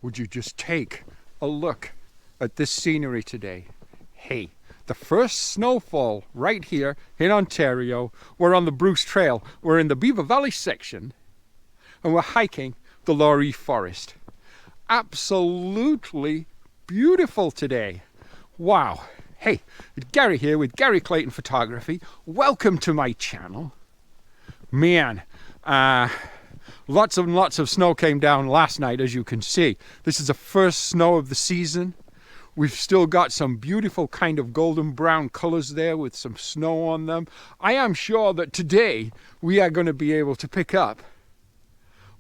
would you just take a look at this scenery today? Hey, the first snowfall right here in Ontario. We're on the Bruce Trail. We're in the Beaver Valley section and we're hiking the Laurie Forest. Absolutely beautiful today. Wow. Hey, Gary here with Gary Clayton Photography. Welcome to my channel. Man, lots and lots of snow came down last night, as you can see. This is the first snow of the season. We've still got some beautiful kind of golden brown colors there with some snow on them. I am sure that today we are going to be able to pick up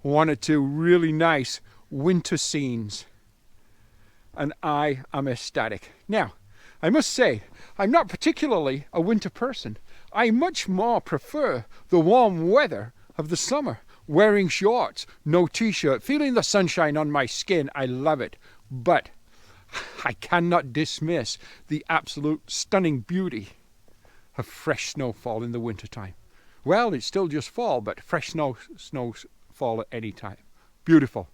one or two really nice winter scenes. And I am ecstatic. Now, I must say, I'm not particularly a winter person. I much more prefer the warm weather of the summer. Wearing shorts, no t-shirt, feeling the sunshine on my skin. I love it. But I cannot dismiss the absolute stunning beauty of fresh snowfall in the wintertime. Well, it's still just fall, but fresh snowfall at any time. Beautiful.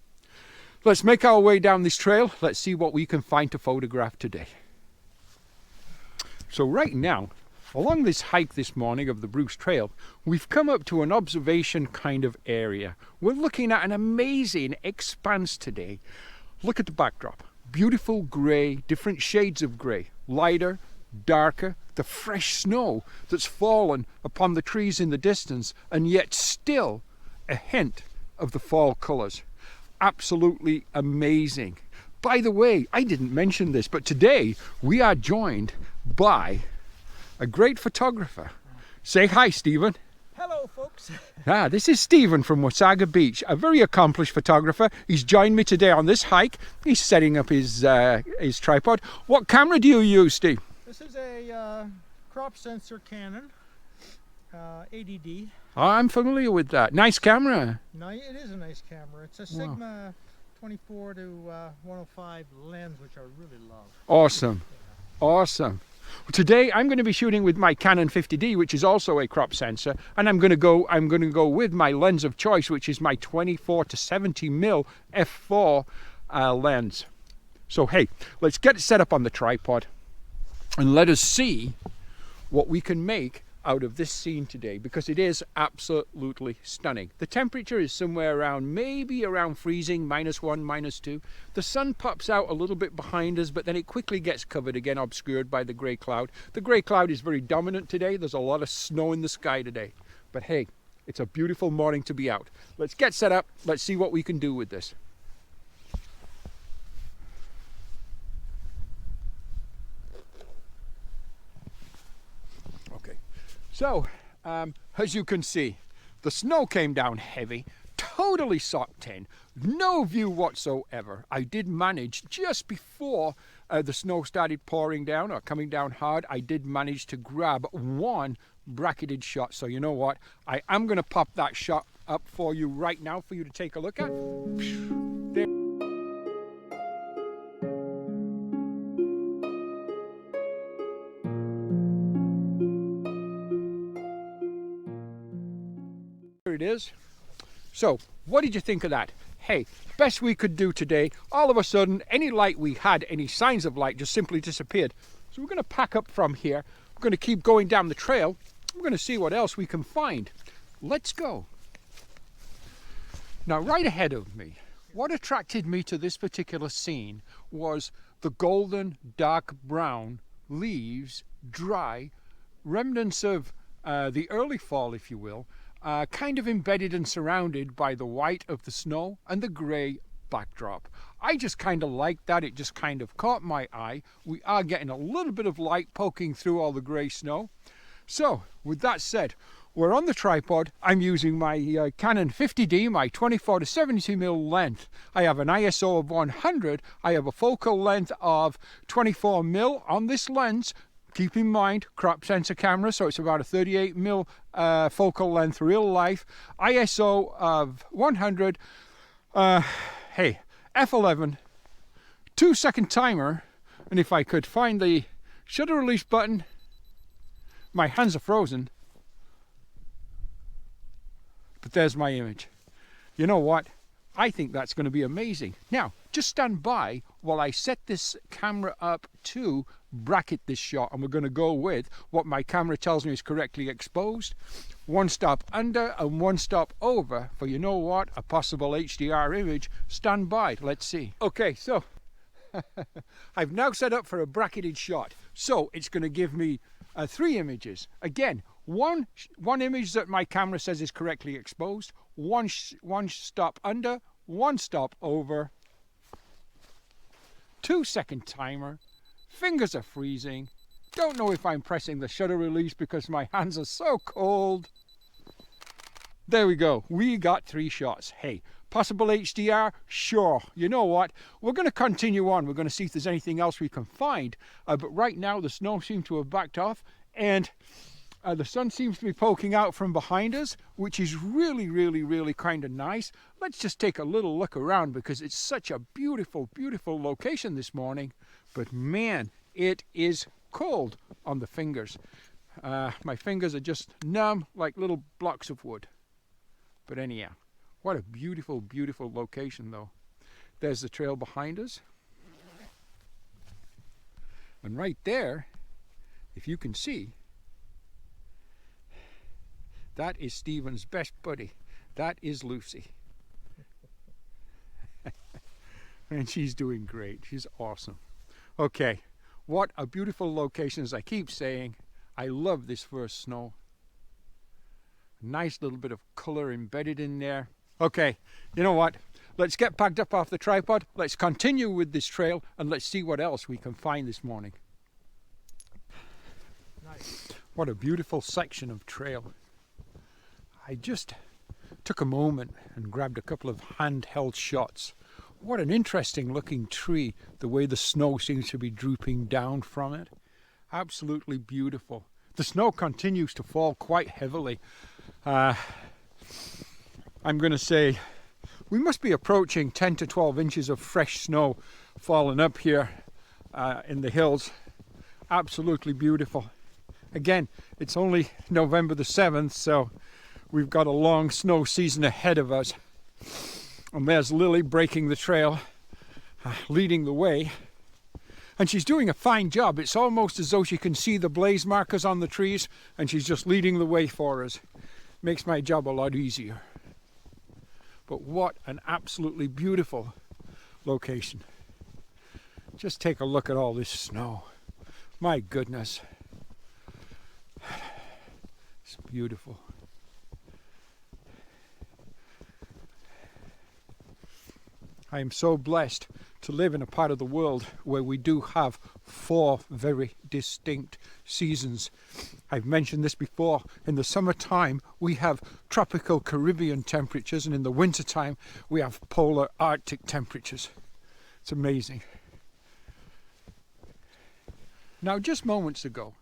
Let's make our way down this trail. Let's see what we can find to photograph today. So right now, along this hike this morning of the Bruce Trail, we've come up to an observation kind of area. We're looking at an amazing expanse today. Look at the backdrop. Beautiful grey, different shades of grey, lighter, darker, the fresh snow that's fallen upon the trees in the distance, and yet still a hint of the fall colours. Absolutely amazing. By the way, I didn't mention this, but today we are joined by a great photographer. Say hi, Stephen. Hello, folks. This is Stephen from Wasaga Beach, a very accomplished photographer. He's joined me today on this hike. He's setting up his tripod. What camera do you use, Steve? This is a crop sensor Canon, ADD. Oh, I'm familiar with that. Nice camera. No, it is a nice camera. It's a Sigma 24 to 105 lens, which I really love. Awesome. Awesome. Today I'm going to be shooting with my Canon 50D, which is also a crop sensor, and I'm going to go with my lens of choice, which is my 24 to 70mm f4 lens. So hey, let's get it set up on the tripod and let us see what we can make out of this scene today, because it is absolutely stunning. The temperature is somewhere around, maybe around freezing, -1, -2. The sun pops out a little bit behind us, but then it quickly gets covered again, obscured by the grey cloud. The grey cloud is very dominant today. There's a lot of snow in the sky today. But hey, it's a beautiful morning to be out. Let's get set up. Let's see what we can do with this. So, as you can see, the snow came down heavy, totally socked in, no view whatsoever. I did manage, just before the snow started pouring down or coming down hard, I did manage to grab one bracketed shot. So you know what, I am going to pop that shot up for you right now for you to take a look at. There. It is. So what did you think of that? Hey, best we could do today. All of a sudden, any light we had, any signs of light, just simply disappeared. So we're going to pack up from here. We're going to keep going down the trail. We're going to see what else we can find. Let's go. Now, right ahead of me, what attracted me to this particular scene was the golden dark brown leaves, dry, remnants of the early fall, if you will, kind of embedded and surrounded by the white of the snow and the grey backdrop. I just kind of liked that. It just kind of caught my eye. We are getting a little bit of light poking through all the grey snow. So, with that said, we're on the tripod. I'm using my Canon 50D, my 24 to 70mm length. I have an ISO of 100. I have a focal length of 24mm on this lens. Keep in mind, crop sensor camera, so it's about a 38mm focal length real life. ISO of 100. Hey, f11, 2-second timer, and if I could find the shutter release button, my hands are frozen. But there's my image. You know what? I think that's going to be amazing. Now, just stand by while I set this camera up to bracket this shot, and we're going to go with what my camera tells me is correctly exposed. One stop under and one stop over for, you know what, a possible HDR image. Stand by, let's see. Okay, so I've now set up for a bracketed shot, so it's going to give me 3 images. Again, one image that my camera says is correctly exposed, one stop under, one stop over, 2-second timer, fingers are freezing, don't know if I'm pressing the shutter release because my hands are so cold. There we go, we got 3 shots. Hey, possible HDR? Sure. You know what? We're going to continue on. We're going to see if there's anything else we can find. But right now the snow seems to have backed off, and the sun seems to be poking out from behind us, which is really kind of nice. Let's just take a little look around because it's such a beautiful location this morning. But man, it is cold on the fingers. My fingers are just numb like little blocks of wood. But anyhow, what a beautiful location though. There's the trail behind us. And right there, if you can see, that is Stephen's best buddy. That is Lucy. And she's doing great. She's awesome. Okay, what a beautiful location. As I keep saying, I love this first snow. Nice little bit of color embedded in there. Okay, you know what? Let's get packed up off the tripod. Let's continue with this trail and let's see what else we can find this morning. Nice. What a beautiful section of trail. I just took a moment and grabbed a couple of handheld shots. What an interesting looking tree, the way the snow seems to be drooping down from it. Absolutely beautiful. The snow continues to fall quite heavily. I'm going to say we must be approaching 10 to 12 inches of fresh snow falling up here in the hills. Absolutely beautiful. Again, it's only November the 7th, so we've got a long snow season ahead of us. And there's Lily breaking the trail, leading the way. And she's doing a fine job. It's almost as though she can see the blaze markers on the trees and she's just leading the way for us. Makes my job a lot easier. But what an absolutely beautiful location. Just take a look at all this snow. My goodness. It's beautiful. I am so blessed to live in a part of the world where we do have 4 very distinct seasons. I've mentioned this before. In the summertime, we have tropical Caribbean temperatures, and in the wintertime, we have polar Arctic temperatures. It's amazing. Now, just moments ago,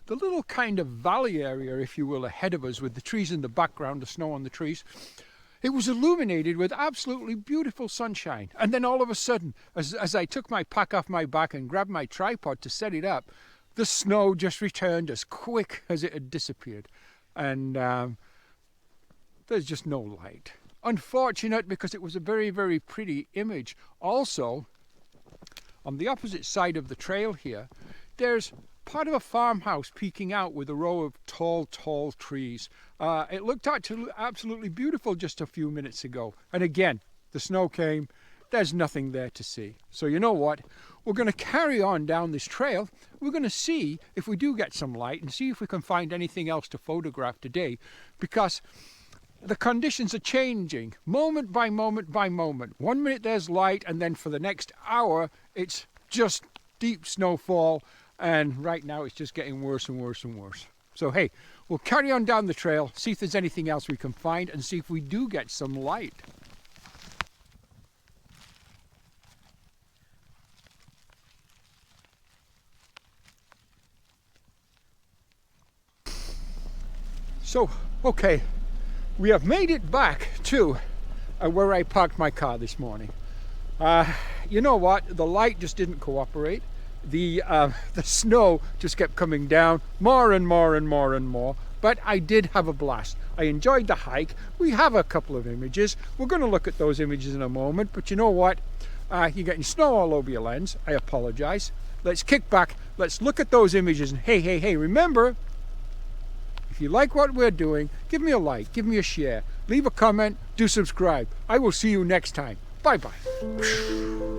the little kind of valley area, if you will, ahead of us with the trees in the background, the snow on the trees, it was illuminated with absolutely beautiful sunshine. And then all of a sudden, as I took my pack off my back and grabbed my tripod to set it up, the snow just returned as quick as it had disappeared. And there's just no light. Unfortunate, because it was a very pretty image. Also, on the opposite side of the trail here, there's part of a farmhouse peeking out with a row of tall trees. It looked absolutely beautiful just a few minutes ago. And again, the snow came. There's nothing there to see. So you know what? We're going to carry on down this trail. We're going to see if we do get some light and see if we can find anything else to photograph today, because the conditions are changing moment by moment by moment. 1 minute there's light, and then for the next hour it's just deep snowfall. And right now it's just getting worse and worse and worse. So hey, we'll carry on down the trail, see if there's anything else we can find, and see if we do get some light. So, okay, we have made it back to where I parked my car this morning. You know what? The light just didn't cooperate. The snow just kept coming down more and more, but I did have a blast. I enjoyed the hike. We have a couple of images. We're going to look at those images in a moment, but you know what? You're getting snow all over your lens. I apologize. Let's kick back. Let's look at those images. And hey, remember, if you like what we're doing, give me a like, give me a share, leave a comment, do subscribe. I will see you next time. Bye-bye.